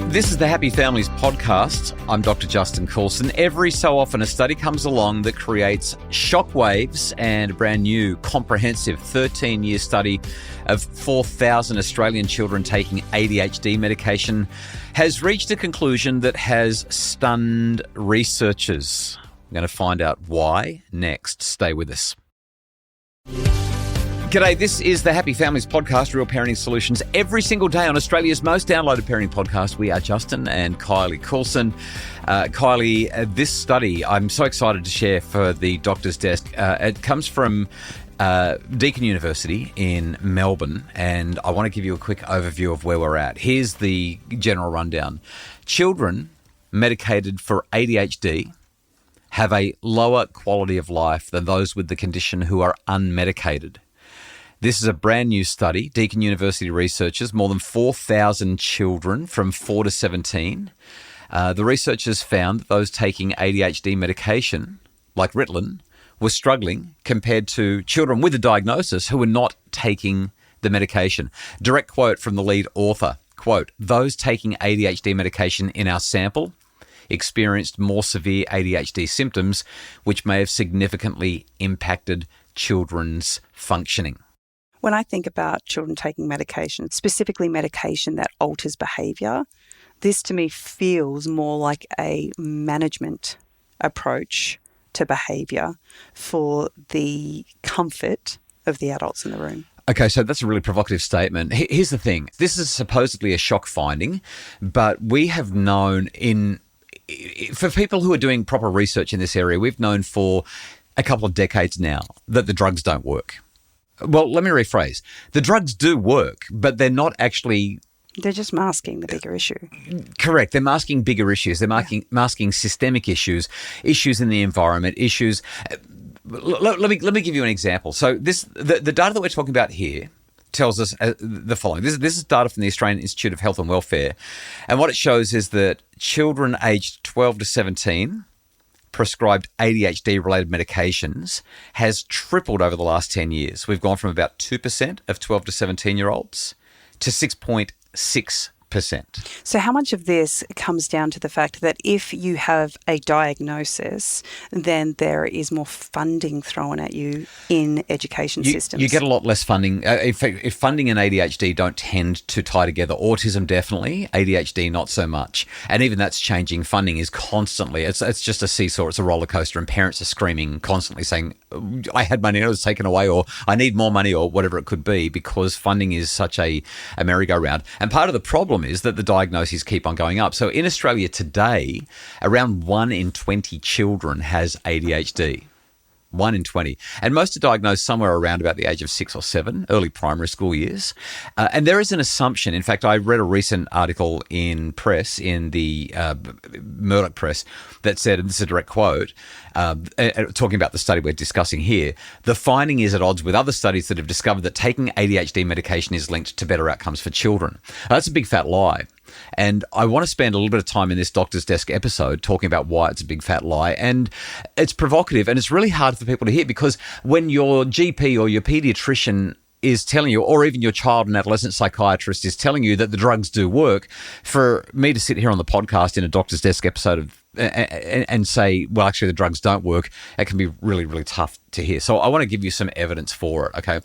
This is the Happy Families podcast. I'm Dr. Justin Coulson. Every so often a study comes along that creates shockwaves, and a brand new comprehensive 13-year study of 4,000 Australian children taking ADHD medication has reached a conclusion that has stunned researchers. I'm going to find out why next. Stay with us. G'day, this is the Happy Families podcast, real parenting solutions every single day on Australia's most downloaded parenting podcast. We are Justin and Kylie Coulson. Kylie, this study I'm so excited to share for the doctor's desk. It comes from Deakin University in Melbourne, and I want to give you a quick overview of where we're at. Here's the general rundown. Children medicated for ADHD have a lower quality of life than those with the condition who are unmedicated. This is a brand new study. Deakin University researchers, more than 4,000 children from 4 to 17. The researchers found that those taking ADHD medication, like Ritalin, were struggling compared to children with a diagnosis who were not taking the medication. Direct quote from the lead author, quote, "Those taking ADHD medication in our sample experienced more severe ADHD symptoms, which may have significantly impacted children's functioning." When I think about children taking medication, specifically medication that alters behaviour, this to me feels more like a management approach to behaviour for the comfort of the adults in the room. Okay, so that's a really provocative statement. Here's the thing. This is supposedly a shock finding, but we have known for people who are doing proper research in this area, we've known for a couple of decades now that the drugs don't work. Well, let me rephrase. The drugs do work, but they're not actually... They're just masking the bigger issue. Correct. They're masking bigger issues. They're masking systemic issues in the environment, issues... Let me give you an example. So the data that we're talking about here tells us the following. This is data from the Australian Institute of Health and Welfare. And what it shows is that children aged 12 to 17... prescribed ADHD-related medications has tripled over the last 10 years. We've gone from about 2% of 12 to 17-year-olds to 6.6%. So how much of this comes down to the fact that if you have a diagnosis, then there is more funding thrown at you in education systems? You get a lot less funding. In fact, if funding and ADHD don't tend to tie together, autism definitely, ADHD not so much. And even that's changing. Funding is constantly, it's just a seesaw, it's a roller coaster, and parents are screaming constantly saying, I had money and it was taken away, or I need more money, or whatever it could be, because funding is such a merry-go-round. And part of the problem is that the diagnoses keep on going up. So in Australia today, around 1 in 20 children has ADHD. 1 in 20. And most are diagnosed somewhere around about the age of 6 or 7, early primary school years. And there is an assumption. In fact, I read a recent article in the Murdoch Press, that said, and this is a direct quote, talking about the study we're discussing here, the finding is at odds with other studies that have discovered that taking ADHD medication is linked to better outcomes for children. That's a big fat lie. And I want to spend a little bit of time in this Doctor's Desk episode talking about why it's a big fat lie. And it's provocative, and it's really hard for people to hear, because when your GP or your pediatrician is telling you, or even your child and adolescent psychiatrist is telling you that the drugs do work, for me to sit here on the podcast in a Doctor's Desk episode and say, well, actually the drugs don't work, it can be really, really tough to hear. So I want to give you some evidence for it, okay?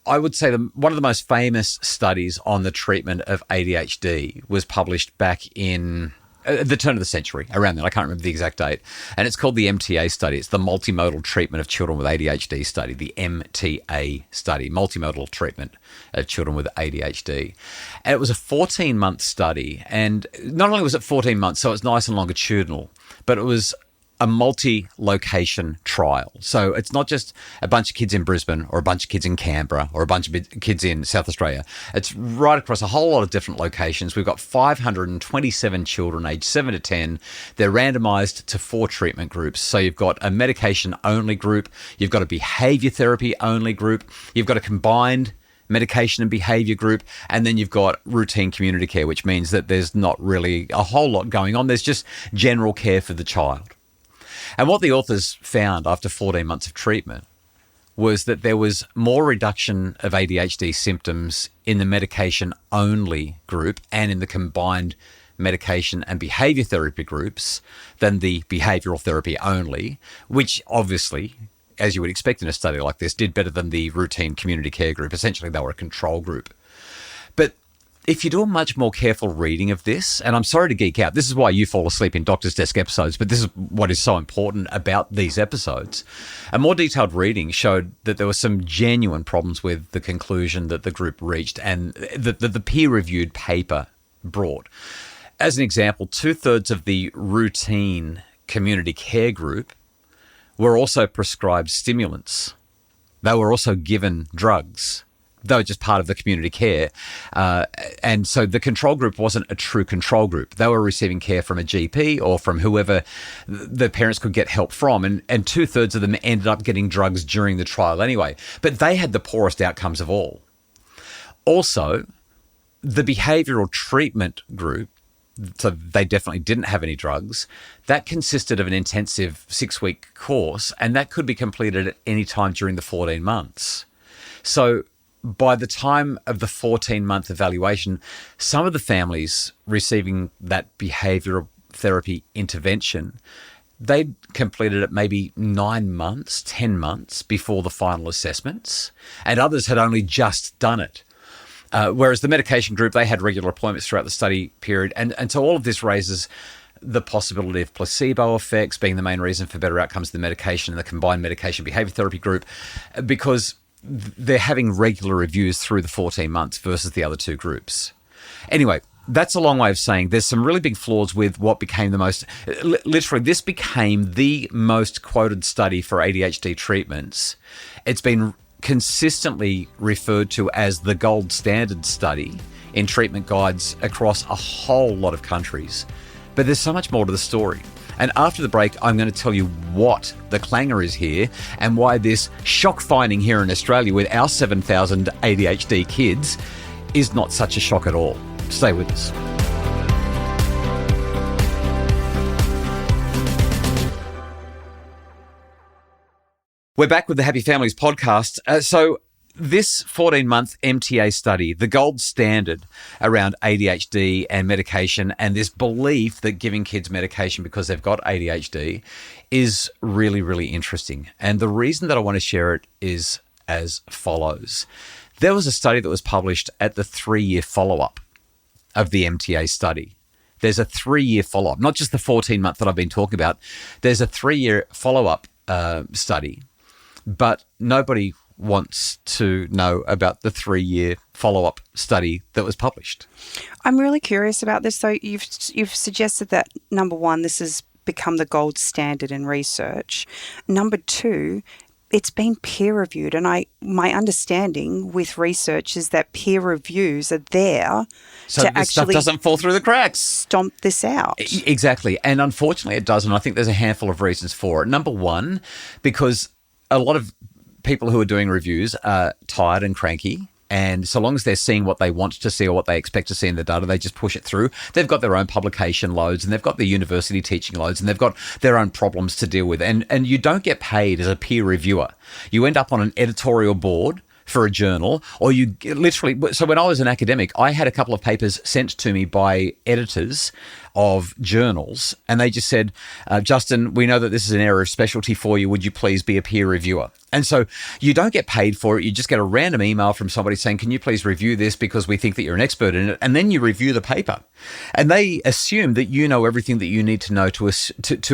I would say one of the most famous studies on the treatment of ADHD was published back in the turn of the century, around then. I can't remember the exact date. And it's called the MTA study. It's the Multimodal Treatment of Children with ADHD study, the MTA study, Multimodal Treatment of Children with ADHD. And it was a 14-month study. And not only was it 14 months, so it's nice and longitudinal, but it was a multi-location trial. So it's not just a bunch of kids in Brisbane or a bunch of kids in Canberra or a bunch of kids in South Australia. It's right across a whole lot of different locations. We've got 527 children aged 7 to 10. They're randomised to 4 treatment groups. So you've got a medication-only group, you've got a behaviour therapy-only group, you've got a combined medication and behaviour group, and then you've got routine community care, which means that there's not really a whole lot going on. There's just general care for the child. And what the authors found after 14 months of treatment was that there was more reduction of ADHD symptoms in the medication-only group and in the combined medication and behaviour therapy groups than the behavioural therapy only, which obviously, as you would expect in a study like this, did better than the routine community care group. Essentially, they were a control group. But if you do a much more careful reading of this, and I'm sorry to geek out, this is why you fall asleep in Doctor's Desk episodes, but this is what is so important about these episodes. A more detailed reading showed that there were some genuine problems with the conclusion that the group reached and that the peer-reviewed paper brought. As an example, 2/3 of the routine community care group were also prescribed stimulants. They were also given drugs. They were just part of the community care. And so the control group wasn't a true control group. They were receiving care from a GP or from whoever the parents could get help from. And 2/3 of them ended up getting drugs during the trial anyway. But they had the poorest outcomes of all. Also, the behavioural treatment group, so they definitely didn't have any drugs, that consisted of an intensive 6-week course, and that could be completed at any time during the 14 months. So by the time of the 14-month evaluation, some of the families receiving that behavioural therapy intervention, they'd completed it maybe 9 months, 10 months before the final assessments, and others had only just done it. Whereas the medication group, they had regular appointments throughout the study period. And so all of this raises the possibility of placebo effects being the main reason for better outcomes of the medication and the combined medication behavior therapy group, because they're having regular reviews through the 14 months versus the other two groups. Anyway, that's a long way of saying there's some really big flaws with what became the most, literally, this became the most quoted study for ADHD treatments. It's been consistently referred to as the gold standard study in treatment guides across a whole lot of countries. But there's so much more to the story. And after the break, I'm going to tell you what the clangor is here and why this shock finding here in Australia with our 7,000 ADHD kids is not such a shock at all. Stay with us. We're back with the Happy Families podcast. So this 14-month MTA study, the gold standard around ADHD and medication, and this belief that giving kids medication because they've got ADHD is really, really interesting. And the reason that I want to share it is as follows. There was a study that was published at the 3-year follow-up of the MTA study. There's a 3-year follow-up, not just the 14-month that I've been talking about. There's a 3-year follow-up study. But nobody wants to know about the 3-year follow-up study that was published. I'm really curious about this. So you've suggested that, number one, this has become the gold standard in research. Number two, it's been peer-reviewed. And my understanding with research is that peer reviews are there so to this stuff doesn't fall through the cracks. Stomp this out. Exactly. And unfortunately it doesn't. I think there's a handful of reasons for it. Number one, because a lot of people who are doing reviews are tired and cranky, and so long as they're seeing what they want to see or what they expect to see in the data, they just push it through. They've got their own publication loads, and they've got the university teaching loads, and they've got their own problems to deal with. And you don't get paid as a peer reviewer. You end up on an editorial board for a journal, or you literally. So when I was an academic, I had a couple of papers sent to me by editors of journals, and they just said, Justin, we know that this is an area of specialty for you. Would you please be a peer reviewer? And so you don't get paid for it. You just get a random email from somebody saying, can you please review this because we think that you're an expert in it? And then you review the paper. And they assume that you know everything that you need to know to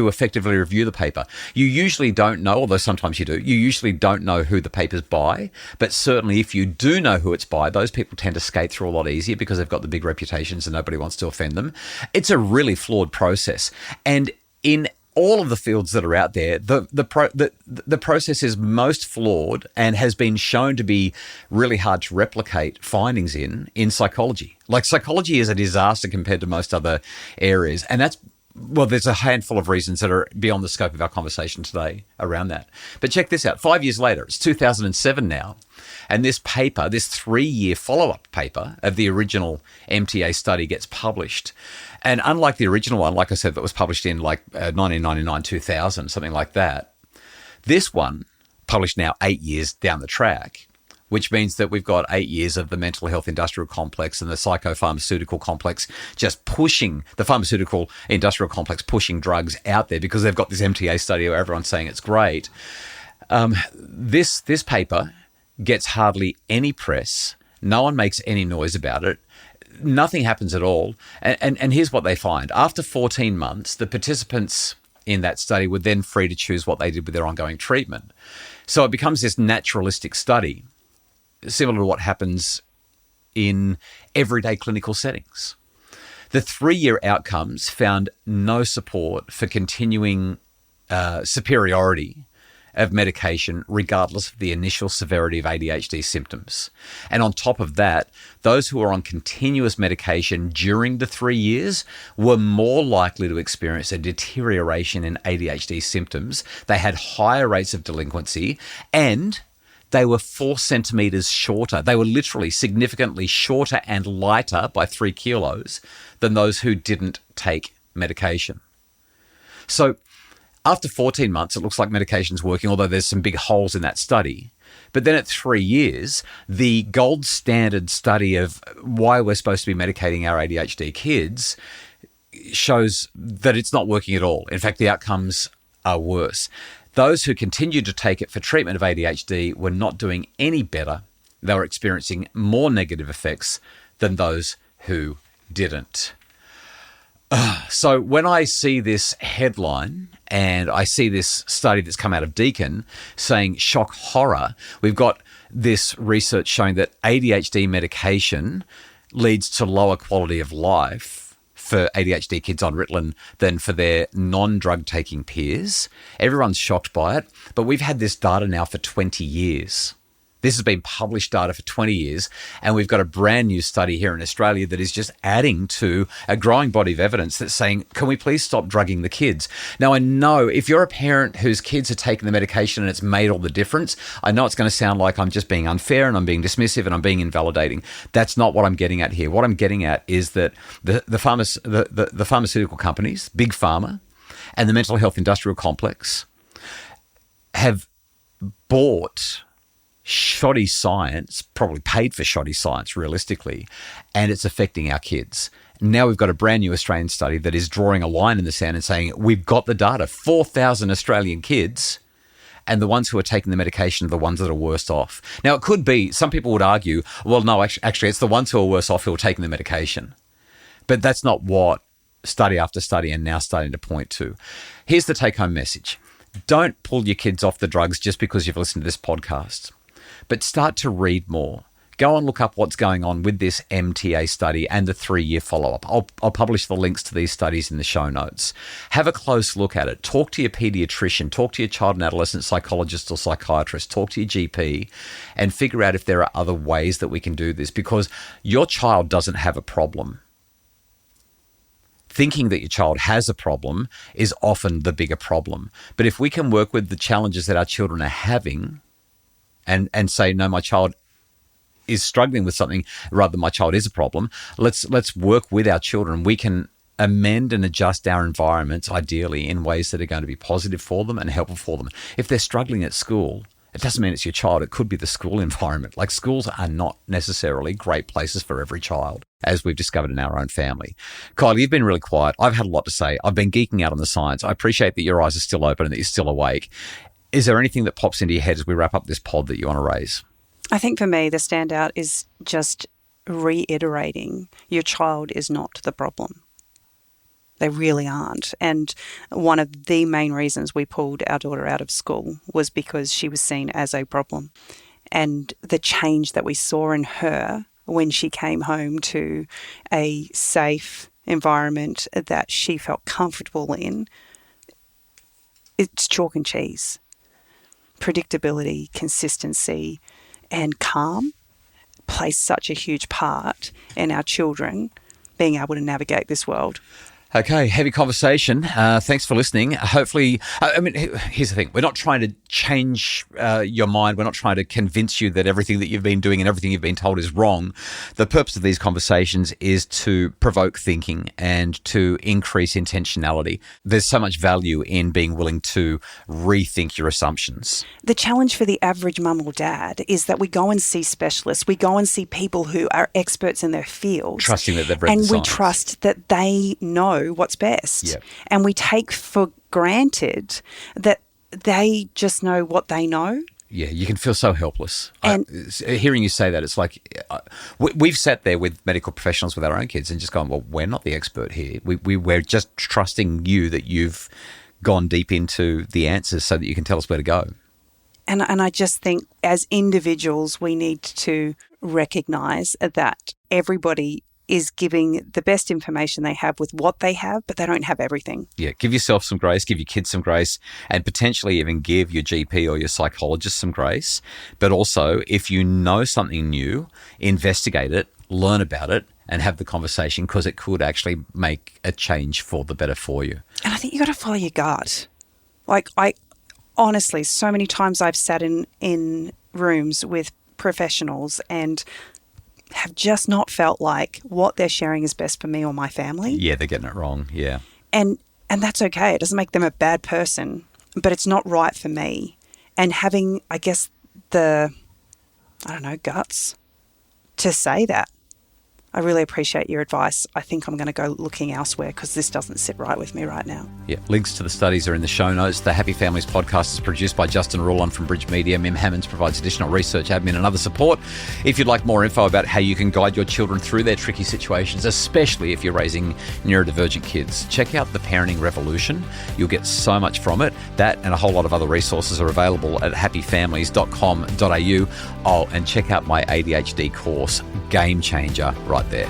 effectively review the paper. You usually don't know, although sometimes you do, you usually don't know who the paper's by. But certainly if you do know who it's by, those people tend to skate through a lot easier because they've got the big reputations and nobody wants to offend them. It's a really flawed process. And in all of the fields that are out there, the process is most flawed and has been shown to be really hard to replicate findings in psychology. Like, psychology is a disaster compared to most other areas. And that's, well, there's a handful of reasons that are beyond the scope of our conversation today around that. But check this out. 5 years later, it's 2007 now, and this paper, this 3-year follow-up paper of the original MTA study gets published. And unlike the original one, like I said, that was published in like 1999, 2000, something like that, this one published now 8 years down the track, which means that we've got 8 years of the mental health industrial complex and the psychopharmaceutical complex just pushing, the pharmaceutical industrial complex pushing drugs out there because they've got this MTA study where everyone's saying it's great. This paper gets hardly any press. No one makes any noise about it. Nothing happens at all. And here's what they find. After 14 months, the participants in that study were then free to choose what they did with their ongoing treatment. So it becomes this naturalistic study, similar to what happens in everyday clinical settings. The 3-year outcomes found no support for continuing superiority of medication regardless of the initial severity of ADHD symptoms. And on top of that, those who were on continuous medication during the 3 years were more likely to experience a deterioration in ADHD symptoms. They had higher rates of delinquency, and they were 4 centimeters shorter. They were literally significantly shorter and lighter by 3 kilos than those who didn't take medication. So after 14 months, it looks like medication's working, although there's some big holes in that study. But then at 3 years, the gold standard study of why we're supposed to be medicating our ADHD kids shows that it's not working at all. In fact, the outcomes are worse. Those who continued to take it for treatment of ADHD were not doing any better. They were experiencing more negative effects than those who didn't. So when I see this headline and I see this study that's come out of Deakin saying shock horror, we've got this research showing that ADHD medication leads to lower quality of life for ADHD kids on Ritalin than for their non-drug taking peers. Everyone's shocked by it, but we've had this data now for 20 years. This has been published data for 20 years, and we've got a brand new study here in Australia that is just adding to a growing body of evidence that's saying, can we please stop drugging the kids? Now, I know if you're a parent whose kids are taking the medication and it's made all the difference, I know it's going to sound like I'm just being unfair and I'm being dismissive and I'm being invalidating. That's not what I'm getting at here. What I'm getting at is that the pharmaceutical companies, Big Pharma, and the mental health industrial complex have bought shoddy science, probably paid for shoddy science realistically, and it's affecting our kids. Now we've got a brand new Australian study that is drawing a line in the sand and saying, we've got the data, 4,000 Australian kids, and the ones who are taking the medication are the ones that are worst off. Now it could be, some people would argue, well, no, actually it's the ones who are worse off who are taking the medication. But that's not what study after study and now starting to point to. Here's the take-home message. Don't pull your kids off the drugs just because you've listened to this podcast. But start to read more. Go and look up what's going on with this MTA study and the 3-year follow-up. I'll publish the links to these studies in the show notes. Have a close look at it. Talk to your pediatrician. Talk to your child and adolescent psychologist or psychiatrist. Talk to your GP and figure out if there are other ways that we can do this, because your child doesn't have a problem. Thinking that your child has a problem is often the bigger problem. But if we can work with the challenges that our children are having and say, no, my child is struggling with something rather than my child is a problem, let's work with our children. We can amend and adjust our environments, ideally, in ways that are going to be positive for them and helpful for them. If they're struggling at school, it doesn't mean it's your child. It could be the school environment. Like, schools are not necessarily great places for every child, as we've discovered in our own family. Kylie, you've been really quiet. I've had a lot to say. I've been geeking out on the science. I appreciate that your eyes are still open and that you're still awake. Is there anything that pops into your head as we wrap up this pod that you want to raise? I think for me, the standout is just reiterating your child is not the problem. They really aren't. And one of the main reasons we pulled our daughter out of school was because she was seen as a problem. And the change that we saw in her when she came home to a safe environment that she felt comfortable in, it's chalk and cheese. Predictability, consistency, and calm plays such a huge part in our children being able to navigate this world. Okay, heavy conversation. Thanks for listening. Hopefully, here's the thing. We're not trying to change your mind. We're not trying to convince you that everything that you've been doing and everything you've been told is wrong. The purpose of these conversations is to provoke thinking and to increase intentionality. There's so much value in being willing to rethink your assumptions. The challenge for the average mum or dad is that we go and see specialists. We go and see people who are experts in their field. Trusting that they've read the And we science. trust that they know what's best. Yep. And we take for granted that they just know what they know. Yeah, you can feel so helpless. And hearing you say that, it's like we've sat there with medical professionals with our own kids and just gone, well, we're not the expert here. We're just trusting you that you've gone deep into the answers so that you can tell us where to go. And I just think as individuals, we need to recognise that everybody is giving the best information they have with what they have, but they don't have everything. Yeah, give yourself some grace, give your kids some grace, and potentially even give your GP or your psychologist some grace. But also, if you know something new, investigate it, learn about it, and have the conversation, because it could actually make a change for the better for you. And I think you got to follow your gut. Like, honestly, so many times I've sat in rooms with professionals and have just not felt like what they're sharing is best for me or my family. Yeah, they're getting it wrong. Yeah. And that's okay. It doesn't make them a bad person, but it's not right for me. And having, I guess, guts to say that. I really appreciate your advice. I think I'm going to go looking elsewhere because this doesn't sit right with me right now. Yeah, links to the studies are in the show notes. The Happy Families podcast is produced by Justin Rulon from Bridge Media. Mim Hammonds provides additional research, admin and other support. If you'd like more info about how you can guide your children through their tricky situations, especially if you're raising neurodivergent kids, check out The Parenting Revolution. You'll get so much from it. That and a whole lot of other resources are available at happyfamilies.com.au. Oh, and check out my ADHD course, Game Changer, right there.